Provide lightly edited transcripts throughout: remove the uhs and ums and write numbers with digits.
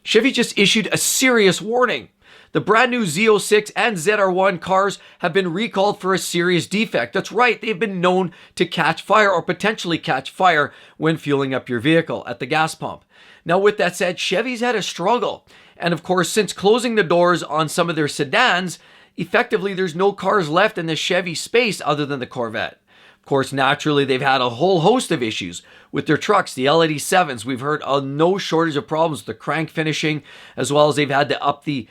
Chevy just issued a serious warning. The brand new Z06 and ZR1 cars have been recalled for a serious defect. That's right, they've been known to catch fire or potentially catch fire when fueling up your vehicle at the gas pump. Now, with that said, Chevy's had a struggle. And of course, since closing the doors on some of their sedans, effectively there's no cars left in the Chevy space other than the Corvette. Of course, naturally, they've had a whole host of issues with their trucks. The L87s, we've heard no shortage of problems with the crank finishing, as well as they've had to up the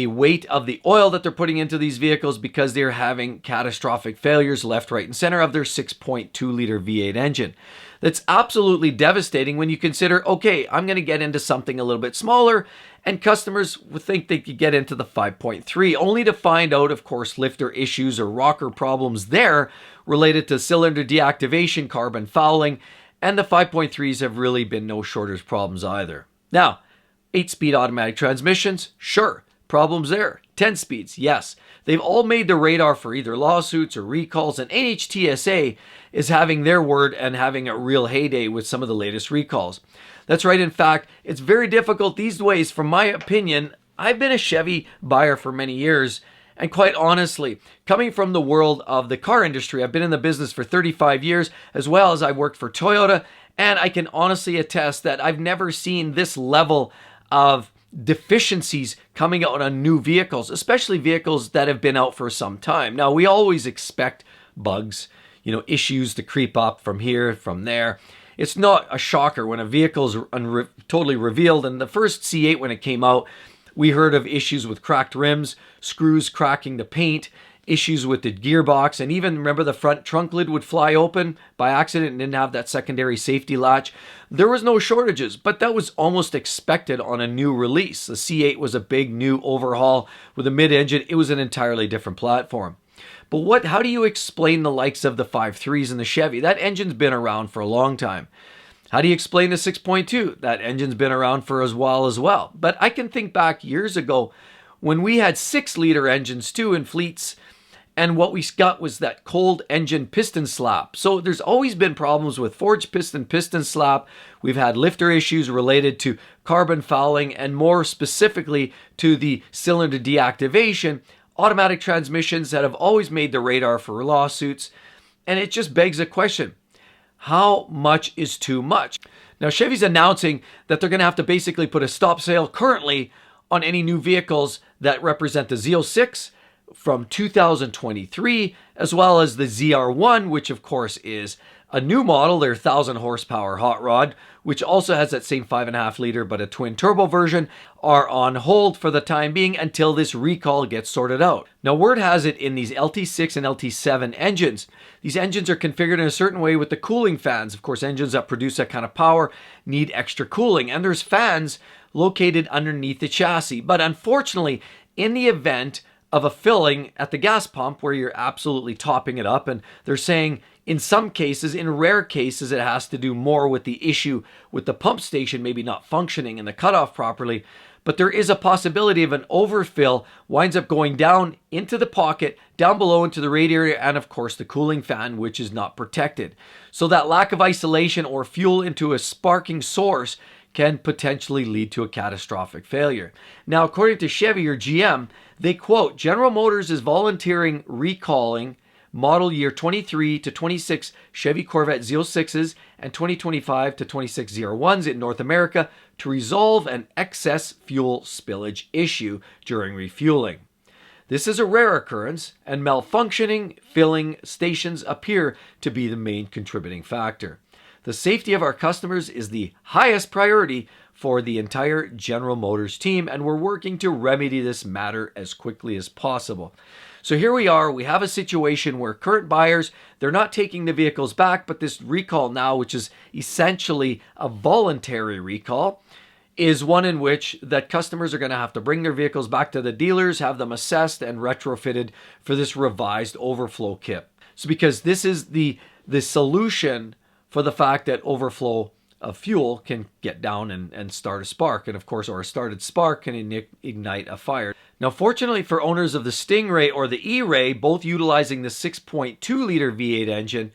weight of the oil that they're putting into these vehicles because they're having catastrophic failures left, right, and center of their 6.2 liter V8 engine. That's absolutely devastating when you consider, okay, I'm going to get into something a little bit smaller, and customers would think they could get into the 5.3, only to find out, of course, lifter issues or rocker problems there related to cylinder deactivation, carbon fouling, and the 5.3s have really been no shortage problems either. Now, 8-speed automatic transmissions, sure. Problems there. 10 speeds, yes. They've all made the radar for either lawsuits or recalls, and NHTSA is having their word and having a real heyday with some of the latest recalls. That's right. In fact, it's very difficult these days, from my opinion. I've been a Chevy buyer for many years, and quite honestly, coming from the world of the car industry, I've been in the business for 35 years, as well as I worked for Toyota, and I can honestly attest that I've never seen this level of deficiencies coming out on new vehicles, especially vehicles that have been out for some time. Now, we always expect bugs, issues to creep up from here, from there. It's not a shocker when a vehicle is totally revealed. And the first C8, when it came out, we heard of issues with cracked rims, screws cracking the paint, issues with the gearbox, and even remember the front trunk lid would fly open by accident and didn't have that secondary safety latch. There was no shortages, but that was almost expected on a new release. The C8 was a big new overhaul with a mid-engine. It was an entirely different platform. But how do you explain the likes of the 5.3s and the Chevy? That engine's been around for a long time. How do you explain the 6.2? That engine's been around for as well. But I can think back years ago when we had 6-liter engines too in fleets, and what we got was that cold engine piston slap. So there's always been problems with forged piston slap. We've had lifter issues related to carbon fouling, and more specifically to the cylinder deactivation. Automatic transmissions that have always made the radar for lawsuits. And it just begs a question. How much is too much? Now, Chevy's announcing that they're going to have to basically put a stop sale currently on any new vehicles that represent the Z06 from 2023, as well as the ZR1, which of course is a new model, their 1,000 horsepower hot rod, which also has that same 5.5 liter but a twin turbo version, are on hold for the time being until this recall gets sorted out. Now, word has it in these LT6 and LT7 engines, these engines are configured in a certain way with the cooling fans. Of course, engines that produce that kind of power need extra cooling, and there's fans located underneath the chassis. But unfortunately, in the event of a filling at the gas pump where you're absolutely topping it up, and they're saying in some cases, in rare cases, it has to do more with the issue with the pump station maybe not functioning and the cutoff properly, but there is a possibility of an overfill winds up going down into the pocket, down below into the radiator, and of course the cooling fan, which is not protected. So that lack of isolation or fuel into a sparking source can potentially lead to a catastrophic failure. Now, according to Chevy or GM, they quote, General Motors is volunteering recalling model year 23 to 26 Chevy Corvette Z06s and 2025 to 26 ZR1s in North America to resolve an excess fuel spillage issue during refueling. This is a rare occurrence, and malfunctioning filling stations appear to be the main contributing factor. The safety of our customers is the highest priority for the entire General Motors team, and we're working to remedy this matter as quickly as possible. So here we are. We have a situation where current buyers, they're not taking the vehicles back, but this recall now, which is essentially a voluntary recall, is one in which that customers are going to have to bring their vehicles back to the dealers, have them assessed and retrofitted for this revised overflow kit. So because this is the solution for the fact that overflow of fuel can get down and start a spark. And of course, or a started spark can ignite a fire. Now, fortunately for owners of the Stingray or the E-Ray, both utilizing the 6.2 liter V8 engine,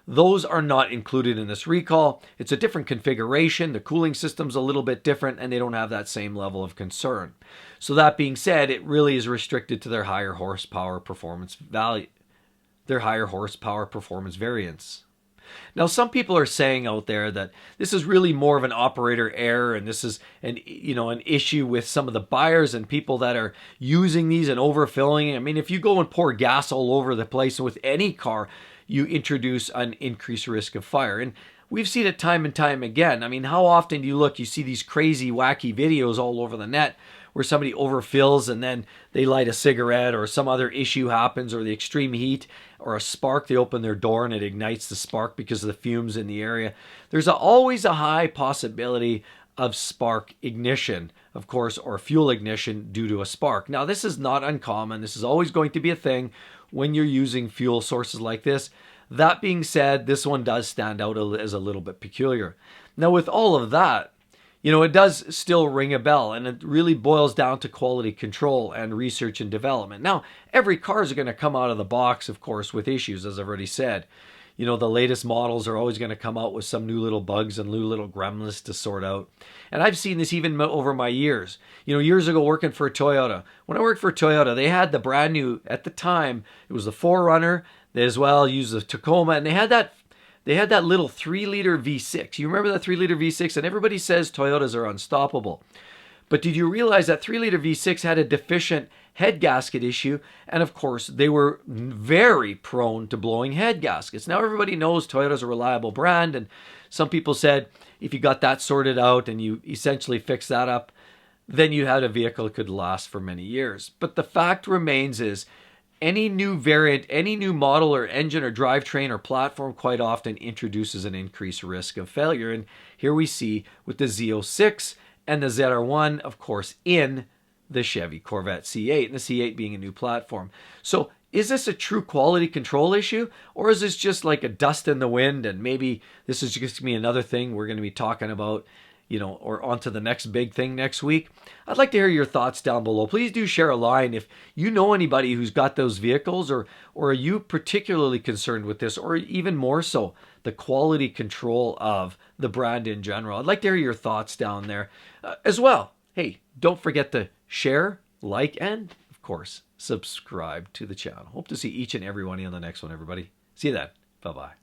Those are not included in this recall. It's a different configuration. The cooling system's a little bit different, and they don't have that same level of concern. So that being said, it really is restricted to their higher horsepower performance value, their higher horsepower performance variants. Now, some people are saying out there that this is really more of an operator error, and this is an issue with some of the buyers and people that are using these and overfilling. I mean, if you go and pour gas all over the place with any car, you introduce an increased risk of fire. And we've seen it time and time again. I mean, how often do you see these crazy, wacky videos all over the net where somebody overfills and then they light a cigarette, or some other issue happens, or the extreme heat or a spark, they open their door and it ignites the spark because of the fumes in the area. There's always a high possibility of spark ignition, of course, or fuel ignition due to a spark. Now, this is not uncommon. This is always going to be a thing when you're using fuel sources like this. That being said, this one does stand out as a little bit peculiar. Now, with all of that, it does still ring a bell, and it really boils down to quality control and research and development. Now, every car is going to come out of the box, of course, with issues, as I've already said. The latest models are always going to come out with some new little bugs and new little gremlins to sort out. And I've seen this even over my years. Years ago working for Toyota. When I worked for Toyota, they had the brand new, at the time, it was the 4Runner. They as well used the Tacoma, and they had that little 3-liter V6. You remember that 3-liter V6? And everybody says Toyotas are unstoppable. But did you realize that 3-liter V6 had a deficient head gasket issue? And of course, they were very prone to blowing head gaskets. Now, everybody knows Toyota's a reliable brand. And some people said if you got that sorted out and you essentially fixed that up, then you had a vehicle that could last for many years. But the fact remains is, any new variant, any new model or engine or drivetrain or platform quite often introduces an increased risk of failure. And here we see with the Z06 and the ZR1, of course, in the Chevy Corvette C8, and the C8 being a new platform. So is this a true quality control issue, or is this just like a dust in the wind, and maybe this is just going to be another thing we're going to be talking about, or on to the next big thing next week? I'd like to hear your thoughts down below. Please do share a line if you know anybody who's got those vehicles, or are you particularly concerned with this, or even more so, the quality control of the brand in general. I'd like to hear your thoughts down there as well. Hey, don't forget to share, like, and of course, subscribe to the channel. Hope to see each and every one of you on the next one, everybody. See you then. Bye-bye.